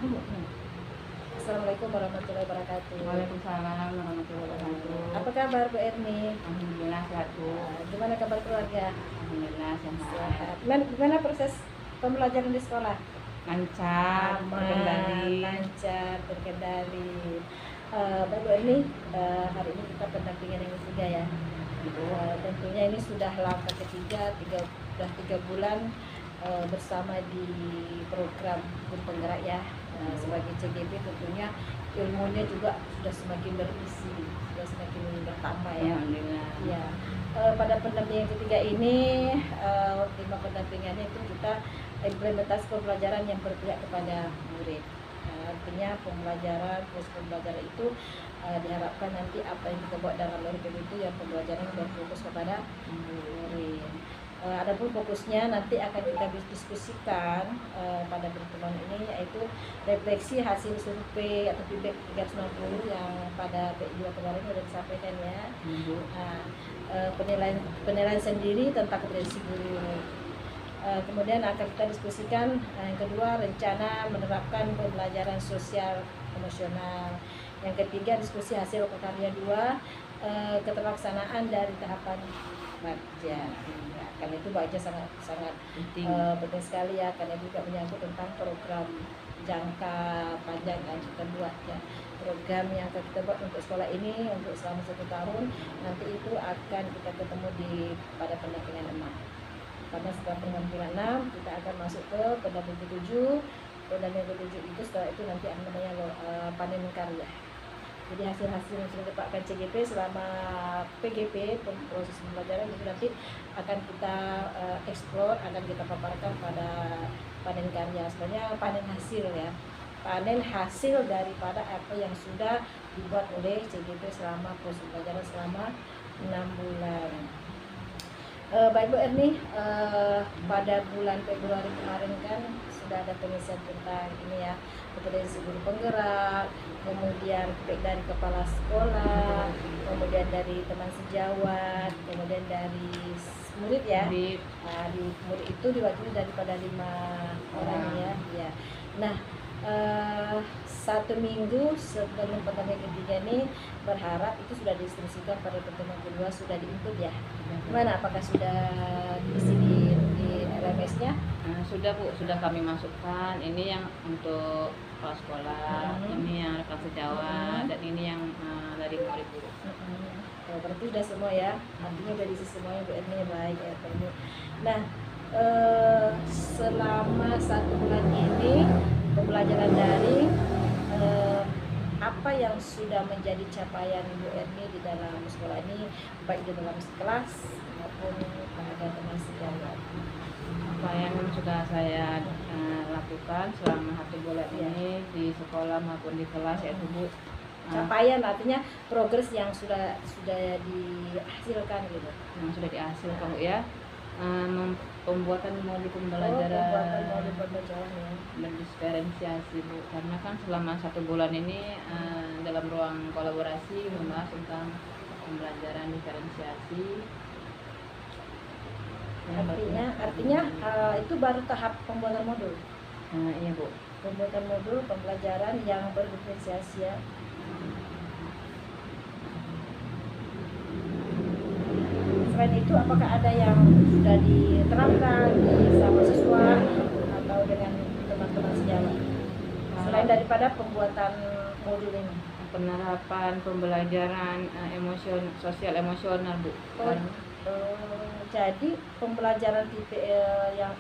Assalamualaikum warahmatullahi wabarakatuh. Waalaikumsalam warahmatullahi wabarakatuh. Apa kabar Bu Erni? Alhamdulillah sehat Bu. Gimana kabar keluarga? Alhamdulillah sehat. Sehat. Gimana proses pembelajaran di sekolah? Lancar, terkendali. Lancar, terkendali. Baik Bu Erni, hari ini kita pendampingan yang ketiga ya. Tentunya ini sudah langkah ketiga, sudah 3 bulan bersama di program Guru Penggerak ya. Sebagai CGP tentunya ilmunya juga sudah semakin berisi, sudah semakin bertambah ya. Alhamdulillah. Ya. Pada pendampingan ketiga ini, tema pendampingannya itu kita implementasi pembelajaran yang berpihak kepada murid. Artinya pembelajaran, proses pembelajaran itu diharapkan nanti apa yang kita buat dalam kurikulum itu yang pembelajaran berfokus kepada murid. Adapun fokusnya nanti akan kita diskusikan pada pertemuan ini, yaitu refleksi hasil survei atau feedback 360 yang pada PI2 kemarin sudah disampaikan ya. Penilaian sendiri tentang kompetensi guru. Kemudian akan kita diskusikan yang kedua, rencana menerapkan pembelajaran sosial emosional. Yang ketiga, diskusi hasil karya 2, keterlaksanaan dari tahapan baca. Karena itu baca sangat penting sekali ya, karena juga menyangkut tentang program jangka panjang yang kita buat ya. Program yang akan kita buat untuk sekolah ini untuk selama 1 tahun, nanti itu akan kita ketemu pada pendampingan 6. Karena setelah pendampingan 6 kita akan masuk ke pendampingan 7. Pendampingan 7 itu setelah itu nanti ada namanya panen karya. Jadi hasil-hasil yang sudah didapatkan CGP selama PGP, proses pembelajaran itu nanti akan kita eksplor, akan kita paparkan pada panen karya. Sebenarnya panen hasil ya, panen hasil daripada apa yang sudah dibuat oleh CGP selama proses pembelajaran selama 6 bulan. Baik Bu Erni, pada bulan Februari kemarin kan sudah ada pengisian tentang ini ya, kompetensi guru penggerak, kemudian feedback dari kepala sekolah, kemudian dari teman sejawat, kemudian dari murid ya. Di murid itu diwakili daripada 5 orang ya. Nah, 1 minggu sebelum pertemuan ketiga ini berharap itu sudah diinstruksikan pada pertemuan kedua, sudah diinput ya. Gimana, apakah sudah diisi di RMS-nya? Sudah Bu, sudah kami masukkan. Ini yang untuk kepala sekolah, ini yang rekan sejawat, dan ini yang dari murid guru. Berarti sudah semua ya, artinya sudah diisi semuanya Bu Erni, baik ya. Nah, selama 1 bulan ini pembelajaran daring, apa yang sudah menjadi capaian Bu Erni di dalam sekolah ini, baik di dalam kelas maupun pada teman sejawat? Apa yang sudah saya lakukan selama 1 bulan ini di sekolah maupun di kelas yaitu Bu, capaian artinya progres yang sudah dihasilkan gitu. Yang sudah dihasilkan Bu ya. Pembuatan modul pembelajaran ya. Mendiferensiasi Bu, karena kan selama 1 bulan ini dalam ruang kolaborasi membahas tentang pembelajaran diferensiasi. Artinya itu baru tahap pembuatan modul. Iya Bu, Pembuatan modul pembelajaran yang berdiferensiasi ya. Selain itu, apakah ada yang sudah diterapkan sama siswa atau dengan teman-teman sejawat selain daripada pembuatan modul ini? Penerapan pembelajaran sosial emosional Bu. Jadi pembelajaran tipe yang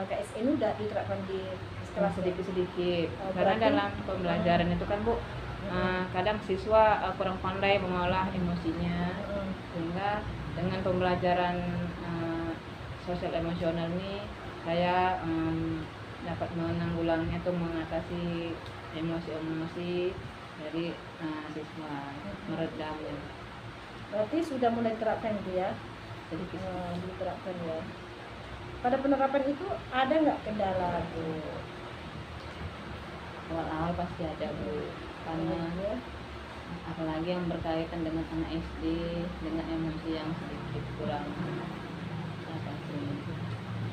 KS ini sudah diterapkan di sekolah sedikit-sedikit. Karena dalam pembelajaran itu kan Bu, kadang siswa kurang pandai mengolah emosinya, sehingga dengan pembelajaran sosial emosional ini saya dapat menanggulangi atau mengatasi emosi-emosi dari siswa, meredamnya. Berarti sudah mulai diterapkan gitu ya? Sedikit diterapkan ya. Pada penerapan itu ada nggak kendala Bu? Awal-awal pasti ada Bu, karena apalagi yang berkaitan dengan anak SD dengan emosi yang sedikit kurang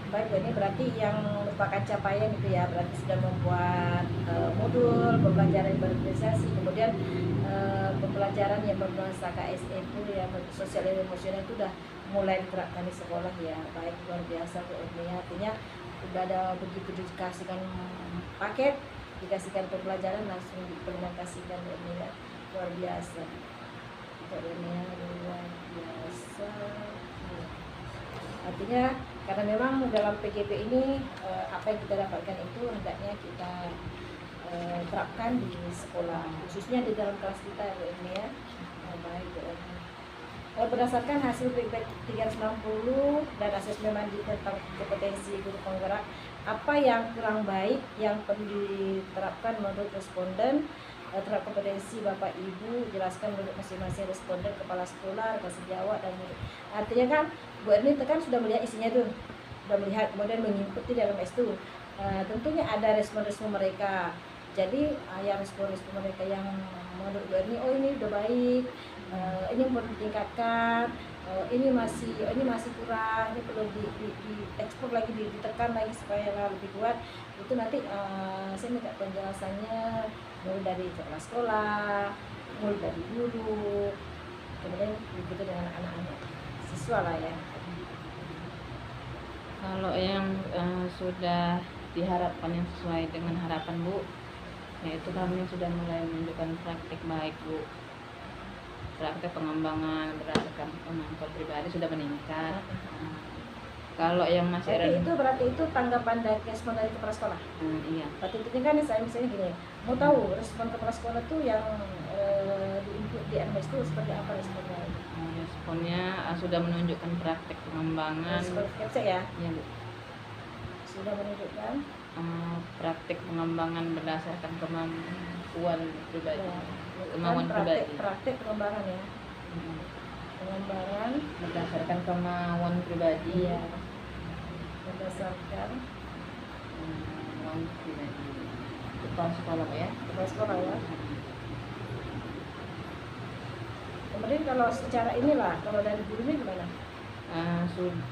Baik, ini berarti yang merupakan capaian itu ya, berarti sudah membuat modul pembelajaran yang berorganisasi, kemudian pembelajaran yang bernuansa KSE itu ya, sosial dan emosional itu udah mulai diterapkan di sekolah ya. Baik, luar biasa Bu Erni, artinya udah ada begitu dikasihkan paket, dikasihkan pembelajaran langsung diimplementasikan Bu Erni ya. Luar biasa Bu Erni ya, luar biasa. Artinya karena memang dalam PGP ini apa yang kita dapatkan itu hendaknya kita terapkan di sekolah, khususnya di dalam kelas kita Bu Erni ya. Baik Bu Erni. Berdasarkan hasil feedback 360 dan asesmen mandiri tentang kompetensi guru penggerak, apa yang kurang baik yang perlu diterapkan menurut responden terhadap kompetensi Bapak Ibu, jelaskan menurut masing-masing responden, kepala sekolah, rekan sejawat dan murid. Artinya kan Bu Erni kan sudah melihat isinya tuh, sudah melihat, kemudian mengikuti dalam S2. Tentunya ada respon-respon mereka. Jadi yang respon-respon mereka yang menurut Bu Erni, oh ini udah baik, ini perlu ditingkatkan, ini masih kurang, ini perlu diekspor lagi, ditekan lagi supaya lebih kuat. Itu nanti saya minta penjelasannya mulai dari kepala sekolah, mulai dari guru, kemudian begitu dengan anak-anak siswa lah ya. Kalau yang sudah diharapkan yang sesuai dengan harapan Bu, yaitu kami sudah mulai menunjukkan praktik baik Bu. Praktik pengembangan berdasarkan kemampuan pribadi sudah meningkat. Kalau yang masih berarti itu tanggapan dari respon dari kepala sekolah. Iya. Berarti itu kan saya misalnya gini, mau tahu respon kepala sekolah tuh yang di MBS itu seperti apa responnya? Responnya sudah menunjukkan praktik pengembangan. Seperti ya? Iya Bu. Sudah menunjukkan praktik pengembangan berdasarkan kemampuan pribadi. Ya, Kemampuan pribadi. Praktik pengembangan ya. Pengembangan berdasarkan kemauan pribadi. Ya. Berdasarkan kemauan pribadi. Kepala sekolah ya. Kepala sekolah ya. Kemudian kalau secara inilah, kalau dari gurunya gimana?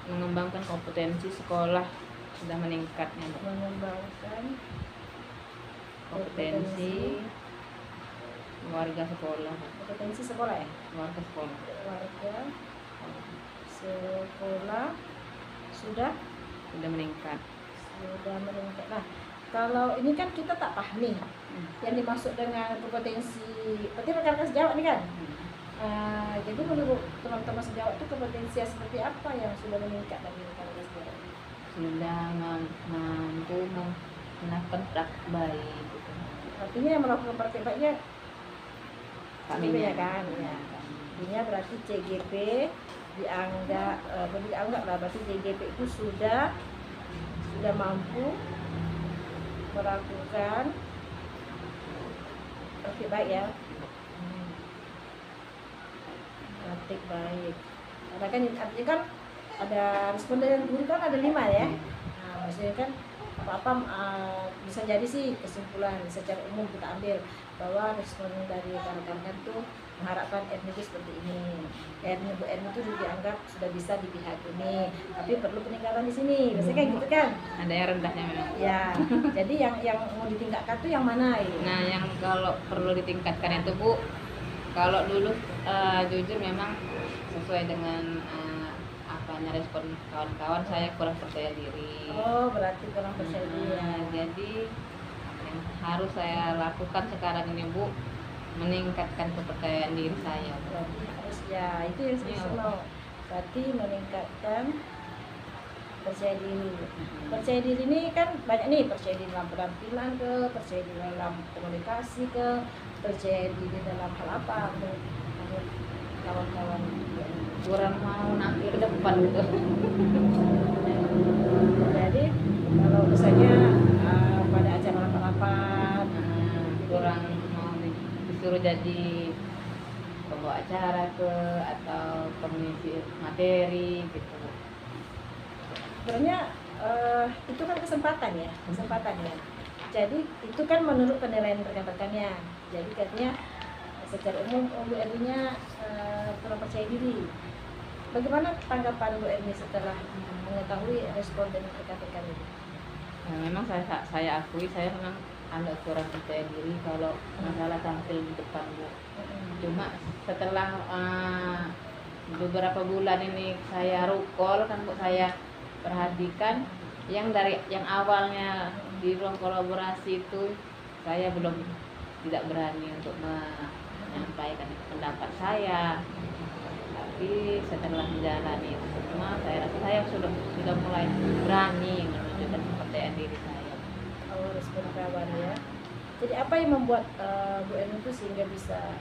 Mengembangkan kompetensi sekolah sudah meningkatnya. Mengembangkan kompetensi warga sekolah. Kompetensi sekolah ya? Warga sekolah. Warga sekolah sudah meningkat. Sudah meningkat. Nah, kalau ini kan kita tak paham nih yang dimaksud dengan kompetensi. Berarti rekan-rekan sejawat nih kan? Jadi menurut teman-teman sejawat itu kompetensi seperti apa yang sudah meningkat dari rekan-rekan sejawat? Sudah mampu melakukan praktik baik. Gitu. Artinya yang melakukan praktik baiknya kami ya kan? Ya. Artinya berarti CGP dianggap lah, berarti CGP itu sudah mampu melakukan praktik baik ya. Praktik baik. Karena kan artinya kan ada responden dan guru kan ada 5 ya. Nah, maksudnya kan apa bisa jadi sih kesimpulan secara umum kita ambil bahwa respon dari rekan-rekan tuh mengharapkan Erni itu seperti ini. Erni itu dianggap sudah bisa di pihak ini, tapi perlu peningkatan di sini. Biasanya kayak gitu kan? Ada yang rendahnya memang. Ya. Jadi yang mau ditingkatkan tuh yang mana itu? Nah, yang kalau perlu ditingkatkan itu Bu, kalau dulu jujur memang sesuai dengan respon kawan-kawan, saya kurang percaya diri. Oh, berarti kurang percaya diri. Jadi yang harus saya lakukan sekarang ini Bu, meningkatkan kepercayaan diri saya. Berarti harus ya, itu yang saya mau. Berarti meningkatkan percaya diri. Percaya diri ini kan banyak nih, percaya diri dalam penampilan ke, percaya diri dalam komunikasi ke, percaya diri dalam hal apa menurut kawan-kawan. Kurang mau nampil ke depan gitu. Jadi kalau misalnya pada acara rapat-rapat kurang mau disuruh jadi pembawa acara ke atau pengisi materi gitu. Sebenarnya itu kan kesempatan ya. Jadi itu kan menurut penilaian rekan-rekannya. Jadi katanya secara umum Bu Erni kurang percaya diri. Bagaimana tanggapan Bu Erni setelah mengetahui respon dari rekan-rekan ini? Nah, memang saya akui saya memang agak kurang percaya diri kalau masalah tampil di depan Bu. Cuma setelah beberapa bulan ini saya rukol kan Bu, saya perhatikan yang awalnya di ruang kolaborasi itu saya tidak berani untuk menyampaikan pendapat saya, tapi setelah menjalani itu semua saya rasa saya sudah mulai berani menunjukkan kepercayaan diri saya. Oh, respon kawan ya. Jadi apa yang membuat Bu Erni itu sehingga bisa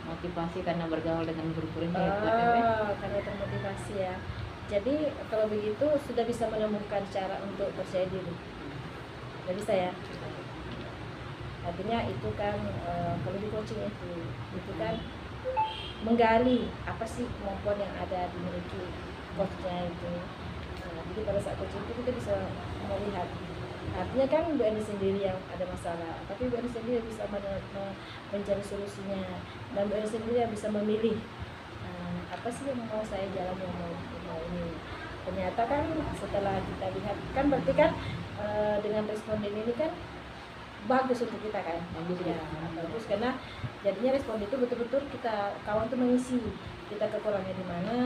Motivasi karena bergaul dengan guru-guru ini hebat ya, Be. karena termotivasi ya. Jadi kalau begitu sudah bisa menemukan cara untuk percaya diri. Sudah bisa ya. Artinya itu kan kalau di coaching itu kan menggali apa sih kemampuan yang ada dimiliki coachnya itu. Jadi pada saat coaching itu kita bisa melihat. Artinya kan Bu Erni sendiri yang ada masalah, tapi Bu Erni sendiri bisa mencari solusinya, dan Bu Erni sendiri yang bisa memilih apa sih yang mau saya jalan, yang mau ini. Ternyata kan setelah kita lihat kan berarti kan dengan responden ini kan bagus untuk kita kan, bagus karena jadinya respon itu betul-betul kita kawan tuh mengisi kita kekurangannya di mana,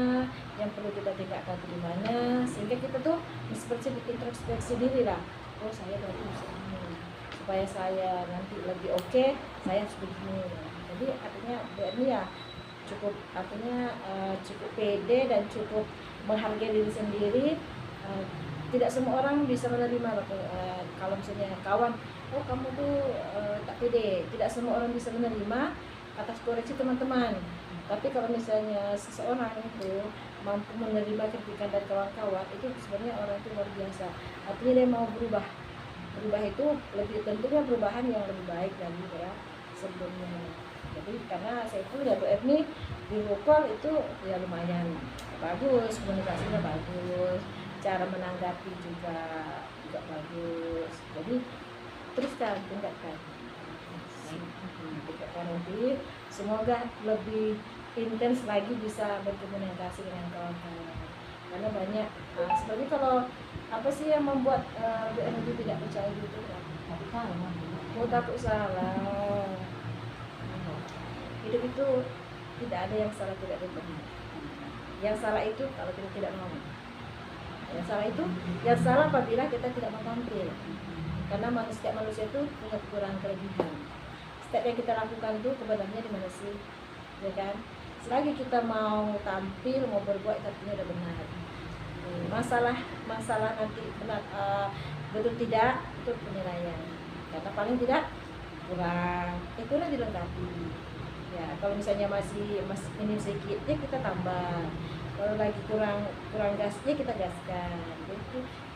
yang perlu kita tingkatkan di mana, sehingga kita tuh seperti introspeksi diri lah. Oh saya berarti bisa ini, supaya saya nanti lebih oke, saya harus begini. Jadi artinya Bu Erni ya cukup cukup pede dan cukup menghargai diri sendiri. Tidak semua orang bisa menerima kalau misalnya kawan, oh kamu tuh tak pede. Tidak semua orang bisa menerima atas koreksi teman-teman. Tapi kalau misalnya seseorang itu mampu menerima kritikan dari kawan-kawan, itu sebenarnya orang itu luar biasa. Artinya dia mau berubah itu lebih, tentunya perubahan yang lebih baik lagi ya sebelumnya. Jadi karena saya itu ya Bu Erni di lokal itu ya lumayan bagus, komunikasinya bagus, cara menanggapi juga bagus. Jadi teruskan, tingkatkan nanti, semoga lebih intens lagi bisa berkomunikasi dengan kawan-kawan. Karena banyak sebenarnya kalau apa sih yang membuat Bu Erni tidak percaya gitu kan? Takut salah. Hidup itu tidak ada yang salah, tidak ada yang benar. Yang salah itu kalau kita tidak mau. Yang salah apabila kita tidak mau tampil. Karena setiap manusia itu punya kekurangan kelebihan. Setiap yang kita lakukan itu kebenarannya di mana sih, ya kan? Selagi kita mau tampil, mau berbuat, artinya udah benar. Masalah nanti benar betul tidak, itu penilaian. Karena paling tidak kurang, itu udah dilengkapi. Ya, kalau misalnya masih minim sedikit, ya kita tambah. Kalau lagi kurang gasnya, kita gaskan.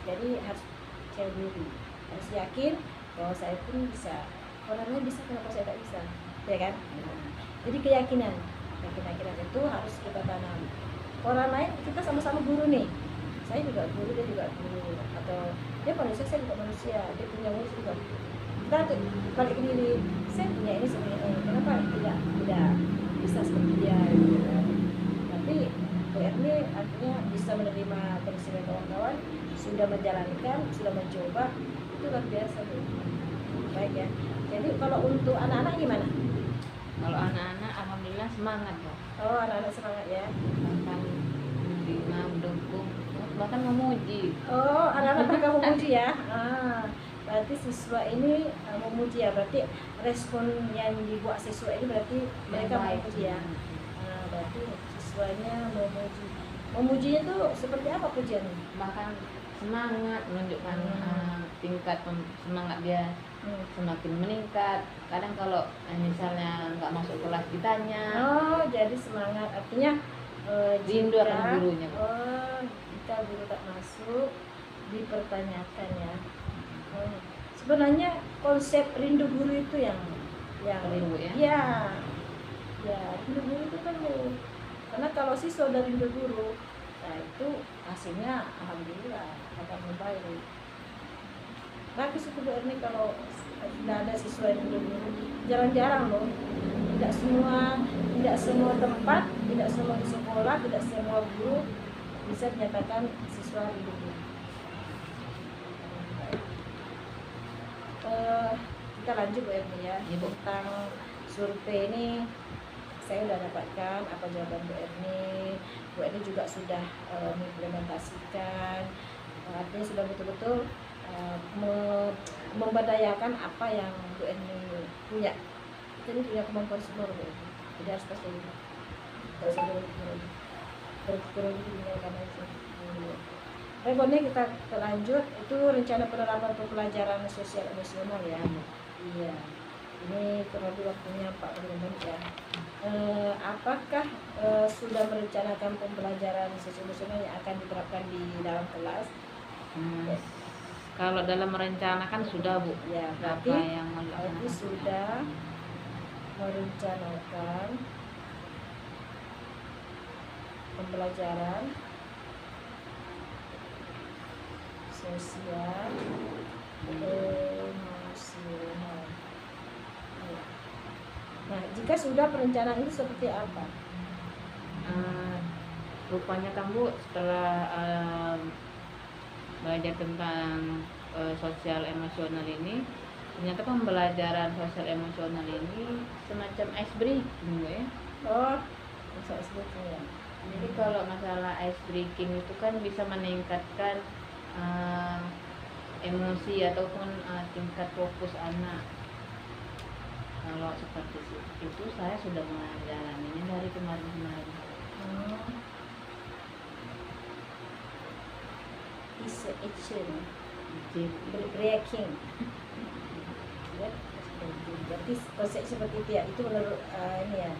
Jadi harus percaya diri, harus yakin bahwa saya pun bisa. Orang lain bisa, kenapa saya tak bisa? Ya kan? Jadi keyakinan itu harus kita tanam. Orang lain, kita sama-sama guru nih. Saya juga guru, dia juga guru. Atau dia manusia, saya juga manusia. Dia punya murid juga. Kita balik ke diri, saya punya ini sebenarnya. Kenapa tidak bisa seperti dia? Gitu. Tapi Bu Erni artinya bisa menerima kondisi kawan-kawan, sudah menjalankan, sudah mencoba, itu luar biasa Bu. Baik ya. Jadi kalau untuk anak-anak gimana? Kalau anak-anak alhamdulillah semangat Pak. Oh, anak-anak semangat ya. Bahkan mendukung, bahkan memuji. Oh, anak-anak mereka memuji ya. Berarti siswa ini memuji ya. Berarti respon yang dibuat siswa ini berarti mereka memuji ya. Berarti siswanya memuji. Memujinya tuh seperti apa pujiannya? Bahkan semangat, menunjukkan tingkat semangat dia semakin meningkat. Kadang kalau misalnya nggak masuk kelas ditanya. Oh, jadi semangat, artinya rindu akan gurunya. Oh, jika guru tak masuk dipertanyakan ya. Sebenarnya konsep rindu guru itu yang rindu ya. Ya, rindu guru itu kan karena kalau siswa dari rindu guru, nah itu hasilnya alhamdulillah akan membaik. Bagus itu Bu Erni kalau tidak ada siswa yang rindu guru. Jarang-jarang loh tidak semua tempat, tidak semua sekolah, tidak semua guru bisa menyatakan siswa dilindungi. Kita lanjut Bu Erni ya, tentang survei ini saya sudah dapatkan apa jawaban Bu Erni. Bu Erni juga sudah mengimplementasikan, artinya sudah betul-betul memberdayakan apa yang Bu Erni punya. Kita ini punya kemampuan semua Bu Erni, jadi harus pasti itu. Tidak usah berkurang tinggalkan aja. Baiknya kita lanjut, itu rencana penerapan pembelajaran sosial emosional ya. Iya, ini kurang lebih waktunya 40 menit ya. Apakah sudah merencanakan pembelajaran sosial emosional yang akan diterapkan di dalam kelas? Kalau dalam merencanakan sudah Bu. Ya, Apa berarti yang sudah merencanakan pembelajaran sosial emosional. Nah, jika sudah perencanaan itu seperti apa? Rupanya kan Bu, setelah belajar tentang sosial emosional ini, ternyata pembelajaran sosial emosional ini semacam ice breaking ya. Oh, bisa sebutnya ya. Jadi kalau masalah ice breaking itu kan bisa meningkatkan emosi ataupun tingkat fokus anak. Kalau seperti itu saya sudah menjalaninya dari kemarin-kemarin. Is action Breaking. breaking. Berarti konsep seperti itu ya. Itu menurut ini ya.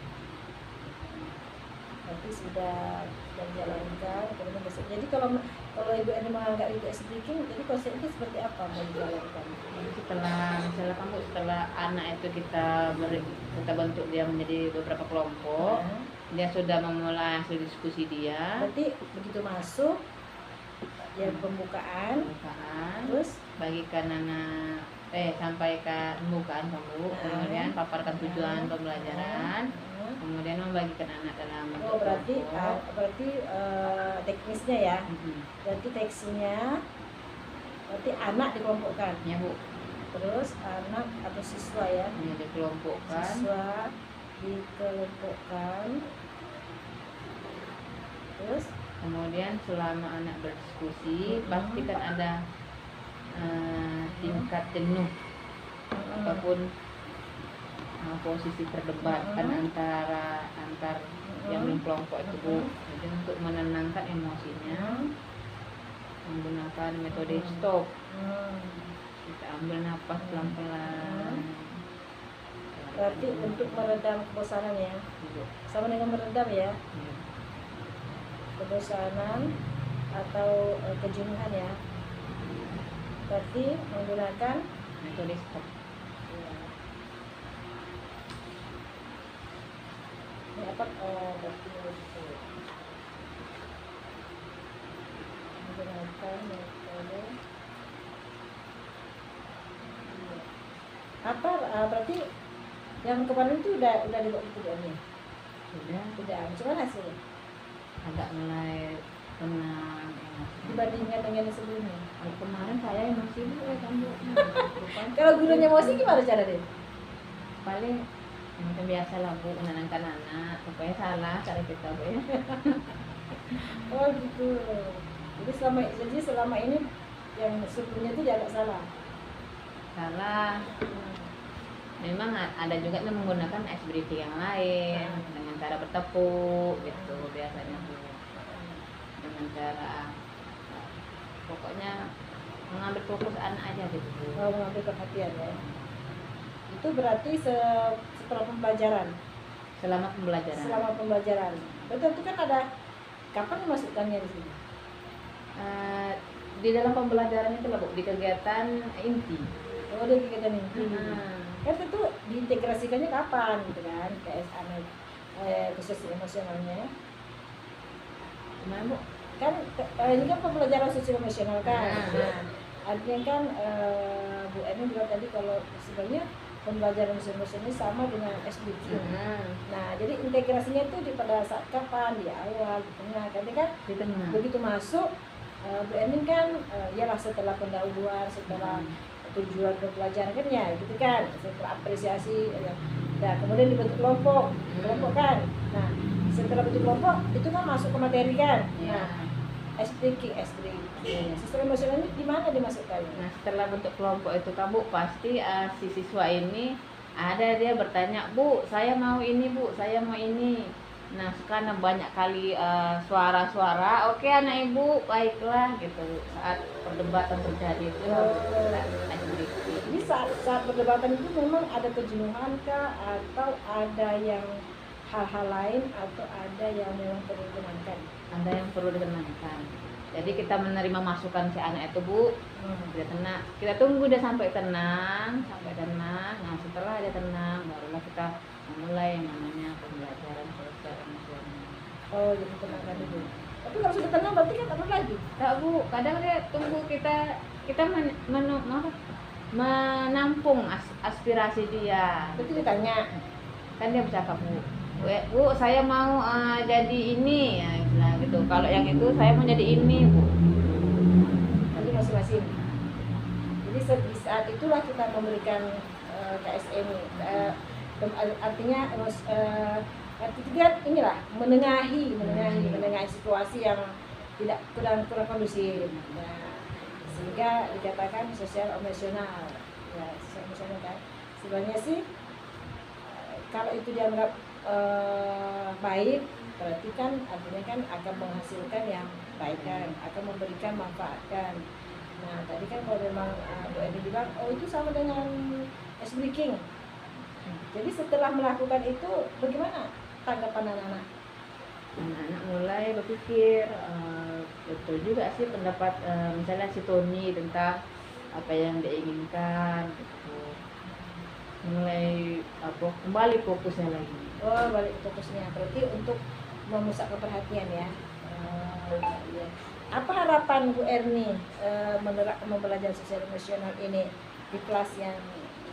Berarti sudah dijalankan. Kemudian besok. Jadi kalau Ibu Erni menganggap itu ice breaking, jadi konsep itu seperti apa mau dijalankan? Jadi setelah anak itu kita bentuk dia menjadi beberapa kelompok, dia sudah memulai hasil diskusi dia. Berarti begitu masuk ya pembukaan, terus bagikan anak sampaikan pembukaan kamu, kemudian paparkan tujuan pembelajaran, kemudian membagikan anak dalam bentuk berarti teknisnya ya. Berarti teksnya berarti anak dikelompokkan ya Bu. Terus anak atau siswa ya, dikelompokkan. Siswa dikelompokkan. Terus kemudian selama anak berdiskusi pastikan ada tingkat jenuh ataupun posisi terdebatkan antar yang di kelompok itu Bu. Jadi untuk menenangkan emosinya menggunakan metode stop. Kita ambil nafas pelan-pelan. Berarti untuk meredam kebosanan ya, sama dengan meredam ya, kebosanan atau kejenuhan ya. Berarti menggunakan metode stop. Ini apa? Berarti menggunakan metode apa? Berarti yang kemarin itu udah dibuat videonya? Sudah. Gimana hasilnya? Agak mulai tenang dibandingkan dengan yang sebelumnya. Kalau kemarin saya emosi Bu Kalau gurunya emosi gimana cara deh? Paling macam biasa lah Bu, menenangkan anak supaya salah cara kita Bu ya. Oh gitu. Jadi selama ini yang sebelumnya itu agak salah. Memang ada juga yang menggunakan ice breaking yang lain dengan cara bertepuk gitu biasanya Bu. Dengan cara pokoknya mengambil fokus anak aja gitu Bu. Mengambil perhatian ya. Itu berarti setelah pembelajaran. Selama pembelajaran. Betul itu kan ada kapan dimasukkannya di sini? Di dalam pembelajaran itu lah Bu, di kegiatan inti. Oh, di kegiatan inti. Kan itu diintegrasikannya kapan gitu kan? Kayak anak khusus emosionalnya. Gimana Bu? Kan ini kan pembelajaran sosial emosional kan. Artinya kan Bu Erni juga tadi kalau sebenarnya pembelajaran mesin ini sama dengan SBQ. Nah, Nah, jadi integrasinya itu di pada saat kapan, di awal, di tengah. Nanti kan di tengah. begitu masuk Bu Enin kan yalah setelah pendahuluan, setelah tujuan pembelajaran kan ya gitu kan, setelah apresiasi ya. Nah, kemudian dibentuk kelompok kan. Nah, setelah bentuk kelompok itu kan masuk ke materi kan. Ya. Nah, SBQ sistem emosional ini di mana dimasukkan? Nah, setelah bentuk kelompok itu kamu pasti si siswa ini ada dia bertanya, Bu, saya mau ini, Bu, saya mau ini. Nah, karena banyak kali suara-suara, oke anak ibu, baiklah gitu. Saat perdebatan terjadi itu harus kita SBQ. Jadi saat perdebatan itu memang ada kejenuhan kah, atau ada yang hal-hal lain, atau ada yang memang perlu ditenangkan? Ada yang perlu ditenangkan. Jadi kita menerima masukan si anak itu, Bu, dia tenang. Kita tunggu dia sampai tenang. Nah, setelah dia tenang, barulah kita memulai yang namanya pembelajaran sosial emosional. Oh, jadi tenangkan dulu. Tapi kalau sudah tenang berarti kan apa lagi? Tak, Bu, kadang dia tunggu kita menampung aspirasi dia. Berarti ditanya. Kan dia bercakap, Bu, saya mau jadi ini, ya bilang gitu. Kalau yang itu saya mau jadi ini, Bu. Nanti masing-masing. Jadi di saat itulah kita memberikan KSM, artinya artinya inilah menengahi situasi yang tidak kurang kondusif. Nah, sehingga dikatakan sosial emosional. Ya, sosial emosional kan. Sebenarnya sih kalau itu dianggap baik, berarti kan artinya kan akan menghasilkan yang baik kan, akan memberikan manfaat kan. Nah, tadi kan kalau memang Bu Edi bilang, oh itu sama dengan SBQ. Jadi setelah melakukan itu, bagaimana tanggapan anak-anak? Anak-anak mulai berpikir, betul juga sih pendapat misalnya si Tony tentang apa yang dia inginkan gitu. Mulai kembali fokusnya lagi. Oh, balik fokusnya berarti untuk memusatkan perhatian ya. Ya. Apa harapan Bu Erni menerapkan pembelajaran sosial emosional ini di kelas yang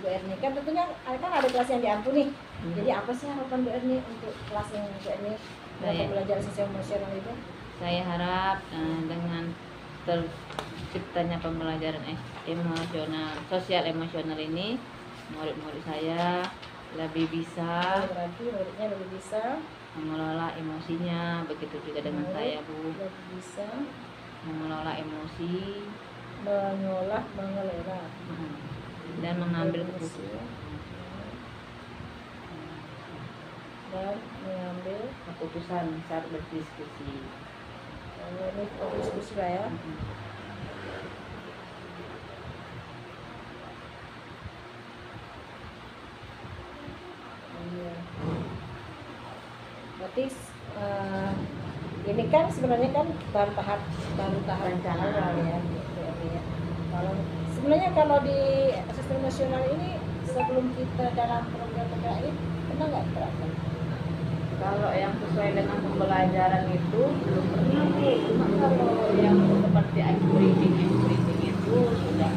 Bu Erni? Kan tentunya kan ada kelas yang diampuni. Jadi apa sih harapan Bu Erni untuk kelas yang Bu Erni pembelajaran sosial emosional itu? Saya harap dengan terciptanya pembelajaran emosional, sosial emosional ini, murid-murid saya lebih bisa berarti muridnya lebih bisa mengelola emosinya, begitu juga dengan saya, Bu. Lebih bisa Mengelola emosi, mengelola dan mengambil emosi keputusan. dan mengambil Keputusan saat berdiskusi. ini diskusi lah ya. Iya. Berarti ini kan sebenarnya kan baru tahap Rencana. awal ya. Kalau sebenarnya kalau di sistem nasional ini sebelum kita dalam program PKI ini pernah nggak terapkan? Kalau yang sesuai dengan pembelajaran itu belum pernah, Bu. Cuma kalau yang seperti ice breathing itu sudah.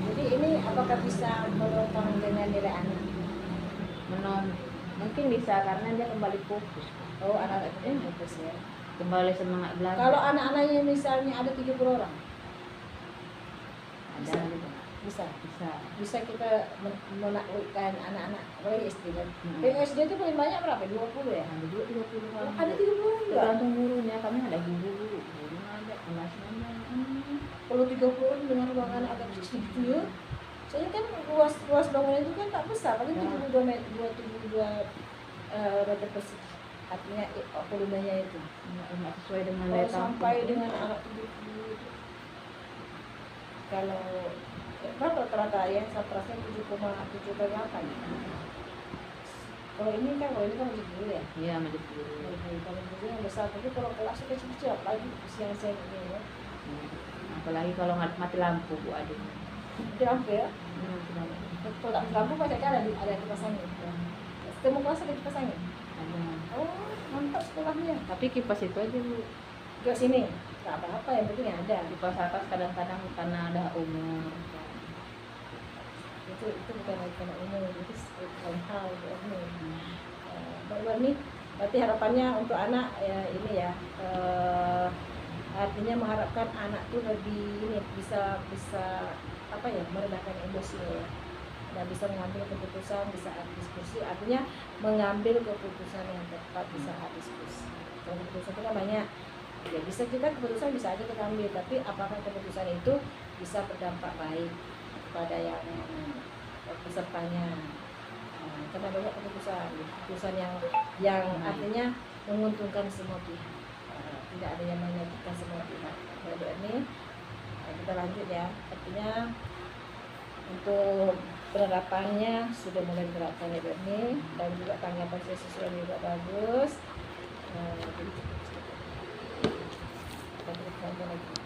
Jadi ini apakah bisa menopang dengan nilai anak? Mungkin bisa karena dia kembali fokus. Oh, anak-anak itu fokus ya. Kembali semangat belajar. Kalau anak-anaknya misalnya ada 30 orang, ada gitu. bisa kita menaklukkan anak-anak, apalagi SD kan. Hmm. SD itu paling banyak berapa? 20 ya? Ada juga 30 orang. Ada 30 juga. Tergantung gurunya, kami ada guru ada, kelasnya ada. Kalau 30 dengan ruangan agak kecil gitu ya. Soalnya kan luas bangunan itu kan tak besar, paling 72 meter, 72 meter persegi. Artinya volumenya itu. Enggak sesuai dengan Kalau daya tampung. sampai dengan anak 70 itu, kalau berapa rata-rata ya, satrasnya 7,8. Kalau ini kan masih dulu ya. Iya, masih guru. Kalau dulu yang besar, tapi kalau kelasnya kecil-kecil, apalagi siang-siang ini ya. Apalagi kalau mati lampu, Bu, aduh. Itu apa ya? Mati lampu. Kalau tak lampu pasti ada dipasangin. Semua kelas ada dipasangin. Ada. Oh, mantap sekolahnya. Tapi kipas itu aja, Bu. Ke sini, nggak apa-apa, yang penting ada. Kipas atas kadang-kadang karena ada umur. Itu itu bukan lagi karena umum, itu bukan hal umum. Mbak nih, berarti harapannya untuk anak ya ini ya, artinya mengharapkan anak tuh lebih ini bisa apa ya, meredahkan emosinya ya, dan bisa mengambil keputusan di saat diskusi, artinya mengambil keputusan yang tepat di saat diskusi. Kalau keputusan itu kan banyak ya, bisa kita keputusan bisa aja kita ambil, tapi apakah keputusan itu bisa berdampak baik kepada yang pesertanya. Karena banyak keputusan yang artinya menguntungkan semua pihak, tidak ada yang menyakitkan semua pihak. Jadi ini kita lanjut ya, artinya untuk penerapannya sudah mulai diterapkan ya ini, dan juga tanggapan siswa juga bagus. Jadi cukup. Kita lagi.